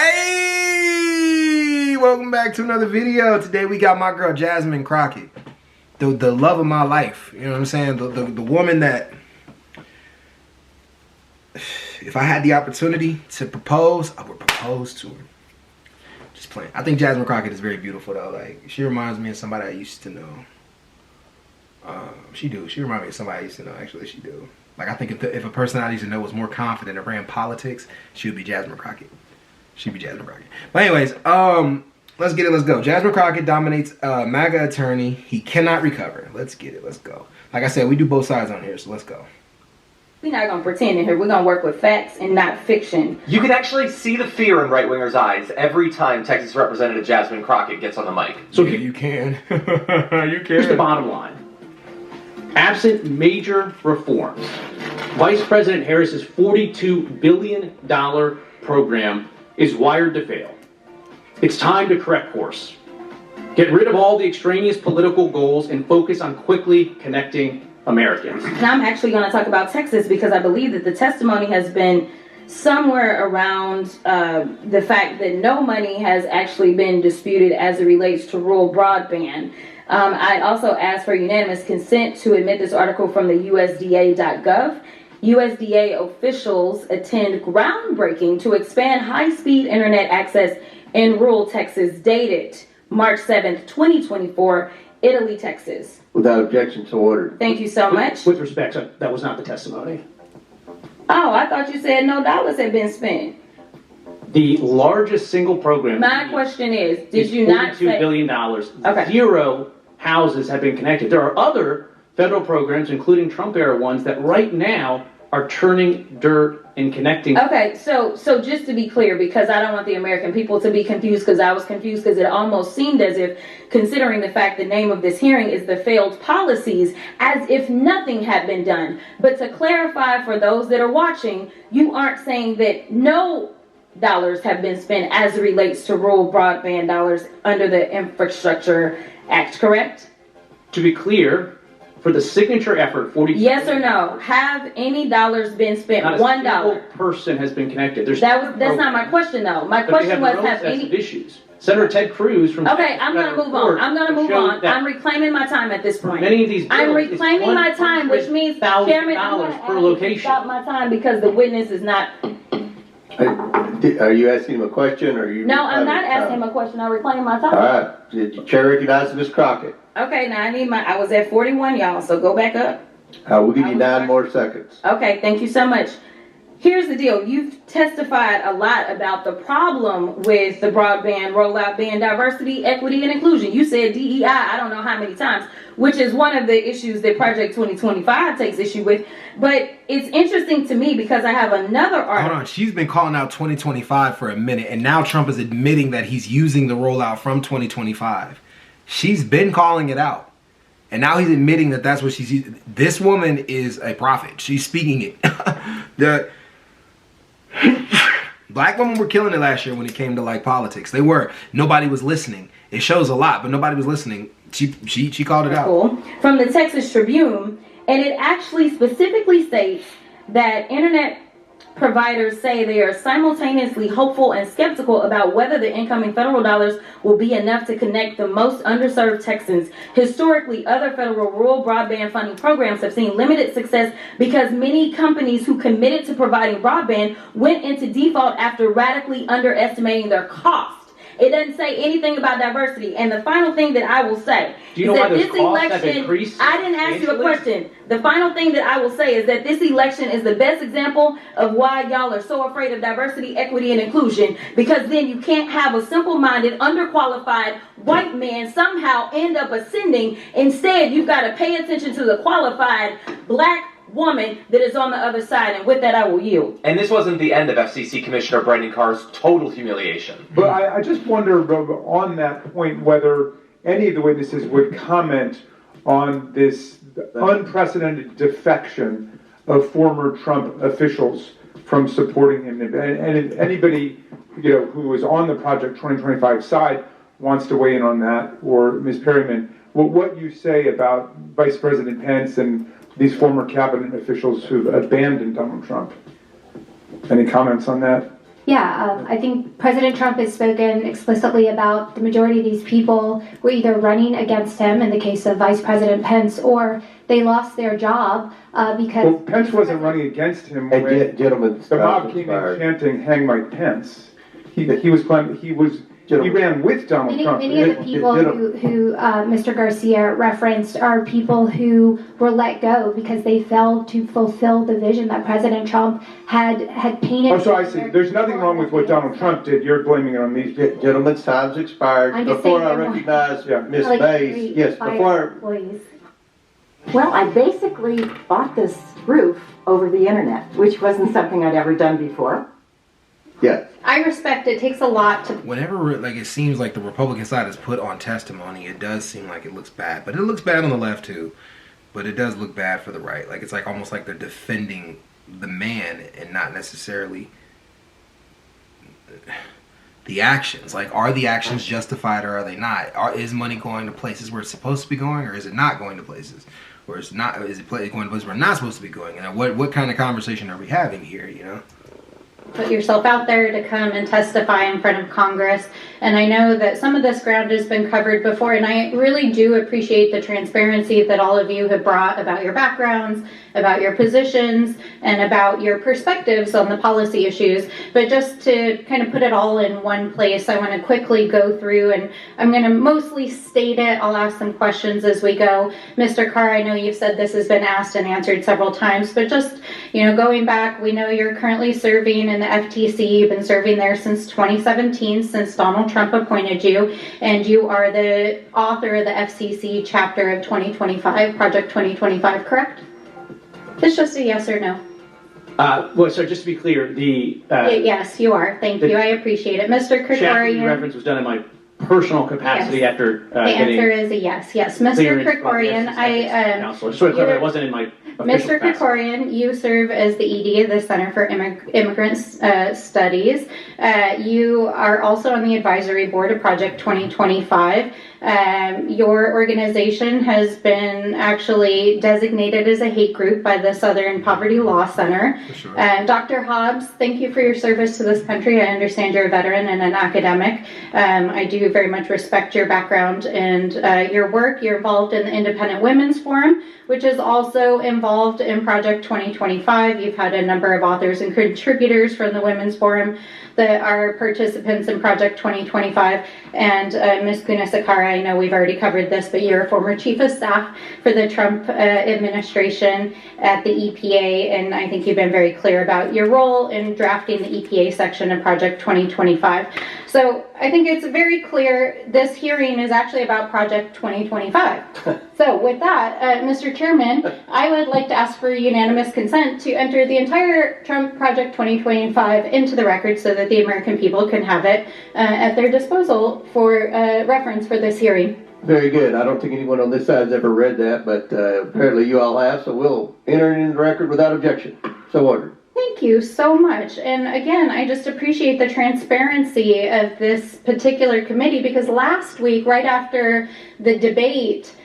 Hey, welcome back to another video. Today we got my girl Jasmine Crockett, the love of my life. You know what I'm saying? The woman that, if I had the opportunity to propose, I would propose to her. Just playing. I think Jasmine Crockett is very beautiful though. Like, she reminds me of somebody I used to know. She reminds me of somebody I used to know. Actually, she do. Like, I think if a person I used to know was more confident and ran politics, she would be Jasmine Crockett. She'd be Jasmine Crockett. But anyways, let's get it. Let's go. Jasmine Crockett dominates MAGA attorney. He cannot recover. Let's get it. Let's go. Like I said, we do both sides on here, so let's go. We're not going to pretend in here. We're going to work with facts and not fiction. You can actually see the fear in right-wingers' eyes every time Texas Representative Jasmine Crockett gets on the mic. So yeah, you can. You can. Here's the bottom line. Absent major reforms, Vice President Harris's $42 billion program is wired to fail. It's time to correct course. Get rid of all the extraneous political goals and focus on quickly connecting Americans. Now I'm actually going to talk about Texas because I believe that the testimony has been somewhere around the fact that no money has actually been disputed as it relates to rural broadband. I also asked for unanimous consent to admit this article from the USDA.gov. USDA officials attend groundbreaking to expand high-speed internet access in rural Texas, dated March 7th, 2024, Italy, Texas. Without objection, so ordered. Thank you so much. With respect, that was not the testimony. Oh, I thought you said no dollars had been spent. The largest single program. My question is, did you not say $42 billion. Okay. 0 houses have been connected. There are other federal programs, including Trump-era ones, that right now are turning dirt and connecting. Okay, so just to be clear, because I don't want the American people to be confused, because I was confused because it almost seemed as if, considering the fact the name of this hearing is the failed policies, as if nothing had been done. But to clarify for those that are watching, you aren't saying that no dollars have been spent as it relates to rural broadband dollars under the Infrastructure Act, correct? To be clear, for the signature effort, 42. Yes or no? Have any dollars been spent? Not $1. a single person has been connected. That's not my question though. My question was, have any issues? Senator Ted Cruz from Okay, I'm going to move on. I'm reclaiming my time at this point. Many of these bills, I'm reclaiming my time, which means, Chairman, I'm going to per location. stop my time because the witness is not. Are you asking him a question, or are you? No, I'm not asking him a question. I'm reclaiming my time. All right. Did the chair recognize Ms. Crockett? Okay, now I was at 41, y'all, so go back up. We'll give you 9 more seconds. Okay, thank you so much. Here's the deal. You've testified a lot about the problem with the broadband rollout being diversity, equity, and inclusion. You said DEI, I don't know how many times, which is one of the issues that Project 2025 takes issue with. But it's interesting to me because I have another article. Hold on, she's been calling out 2025 for a minute, and now Trump is admitting that he's using the rollout from 2025. She's been calling it out. And now he's admitting that that's what she's using. This woman is a prophet. She's speaking it. The black women were killing it last year when it came to like politics. They were. Nobody was listening. It shows a lot, but nobody was listening. She called it out. Cool. From the Texas Tribune, and it actually specifically states that internet providers say they are simultaneously hopeful and skeptical about whether the incoming federal dollars will be enough to connect the most underserved Texans. Historically, other federal rural broadband funding programs have seen limited success because many companies who committed to providing broadband went into default after radically underestimating their cost. It doesn't say anything about diversity. And the final thing that I will say is that this election, I didn't ask you a question. The final thing that I will say is that this election is the best example of why y'all are so afraid of diversity, equity, and inclusion, because then you can't have a simple-minded, underqualified white man somehow end up ascending. Instead, you've got to pay attention to the qualified black woman that is on the other side, and with that I will yield. And this wasn't the end of FCC Commissioner Brendan Carr's total humiliation. But I just wonder on that point whether any of the witnesses would comment on this unprecedented defection of former Trump officials from supporting him. And if anybody who was on the Project 2025 side wants to weigh in on that, or Ms. Perryman, what you say about Vice President Pence and these former cabinet officials who've abandoned Donald Trump. Any comments on that? Yeah, I think President Trump has spoken explicitly about the majority of these people were either running against him in the case of Vice President Pence, or they lost their job because... Well, Pence wasn't running against him when Gentlemen, the mob came in chanting, "Hang Mike Pence." He ran with Donald Trump. Many of the people who Mr. Garcia referenced are people who were let go because they failed to fulfill the vision that President Trump had painted. Oh, so I see. There's nothing wrong with what Donald Trump did. You're blaming it on these people. Gentlemen's time's expired. I'm just Before saying I they're recognize Ms. like Mays, yes, employees. Well, I basically bought this roof over the internet, which wasn't something I'd ever done before. yes. I respect it takes a lot to. Whenever like it seems like the Republican side is put on testimony, it does seem like it looks bad. But it looks bad on the left too. But it does look bad for the right. Like it's like almost like they're defending the man and not necessarily the actions. Like, are the actions justified or are they not? Is money going to places where it's supposed to be going, or is it not going to places? Or is it going to places where it's not supposed to be going? And what kind of conversation are we having here, you know? Put yourself out there to come and testify in front of Congress. And I know that some of this ground has been covered before, and I really do appreciate the transparency that all of you have brought about your backgrounds, about your positions, and about your perspectives on the policy issues. But just to kind of put it all in one place, I want to quickly go through, and I'm going to mostly state it. I'll ask some questions as we go. Mr. Carr, I know you've said this has been asked and answered several times, but just, you know, going back, we know you're currently serving in the FTC. You've been serving there since 2017, since Donald Trump appointed you, and you are the author of the FCC chapter of 2025, Project 2025, correct? It's just a yes or no. Well, so just to be clear, the yes, you are. Thank you. I appreciate it, Mr. chapter Krikorian. reference was done in my personal capacity Yes. after The answer is a yes. Yes, Mr. Krikorian. Just so clear, it wasn't in my official Mr. capacity. Krikorian, you serve as the ED of the Center for Immigrant Studies. You are also on the advisory board of Project 2025. Your organization has been actually designated as a hate group by the Southern Poverty Law Center. For sure. Dr. Hobbs, thank you for your service to this country. I understand you're a veteran and an academic. I do very much respect your background and your work. You're involved in the Independent Women's Forum, which is also involved in Project 2025. You've had a number of authors and contributors from the Women's Forum that are participants in Project 2025. And Ms. Kunisakara, I know we've already covered this, but you're a former chief of staff for the Trump administration at the EPA, and I think you've been very clear about your role in drafting the EPA section of Project 2025. So I think it's very clear this hearing is actually about Project 2025. So with that, Mr. Chairman, I would like to ask for unanimous consent to enter the entire Trump Project 2025 into the record so that the American people can have it at their disposal for reference for this hearing. Very good. I don't think anyone on this side has ever read that, but apparently you all have, so we'll enter it in the record without objection. So ordered. Thank you so much. And again, I just appreciate the transparency of this particular committee, because last week, right after the debate,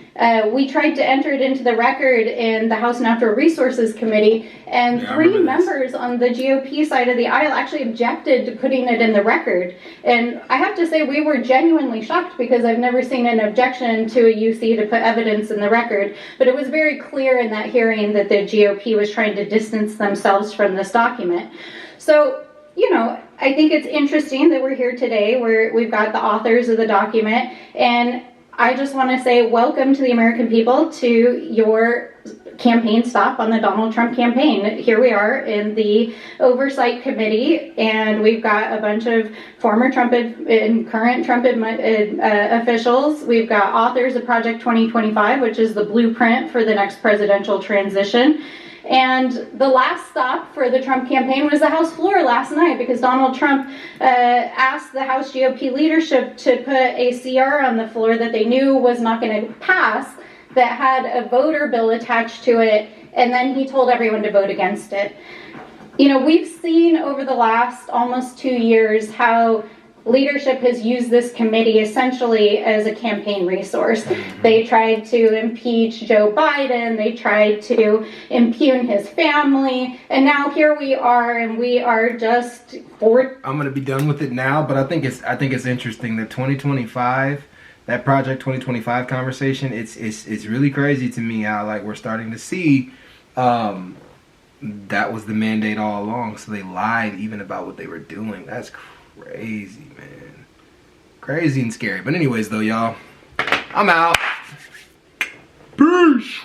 we tried to enter it into the record in the House Natural Resources Committee, and three members on the GOP side of the aisle actually objected to putting it in the record. And I have to say, we were genuinely shocked, because I've never seen an objection to a UC to put evidence in the record. But it was very clear in that hearing that the GOP was trying to distance themselves from this document. So, you know, I think it's interesting that we're here today, where we've got the authors of the document, and I just want to say welcome to the American people to your campaign stop on the Donald Trump campaign. Here we are in the Oversight Committee, and we've got a bunch of former Trump and current Trump officials. We've got authors of Project 2025, which is the blueprint for the next presidential transition. And the last stop for the Trump campaign was the House floor last night, because Donald Trump asked the House GOP leadership to put a CR on the floor that they knew was not going to pass, that had a voter bill attached to it, and then he told everyone to vote against it. You know, we've seen over the last almost 2 years how leadership has used this committee essentially as a campaign resource. They tried to impeach Joe Biden, they tried to impugn his family, and now here we are, and we are just I'm gonna be done with it now, but I think it's interesting that 2025, that Project 2025 conversation, it's really crazy to me how like we're starting to see that was the mandate all along. So they lied even about what they were doing. That's crazy, man. Crazy and scary. But anyways though, y'all, I'm out. Peace.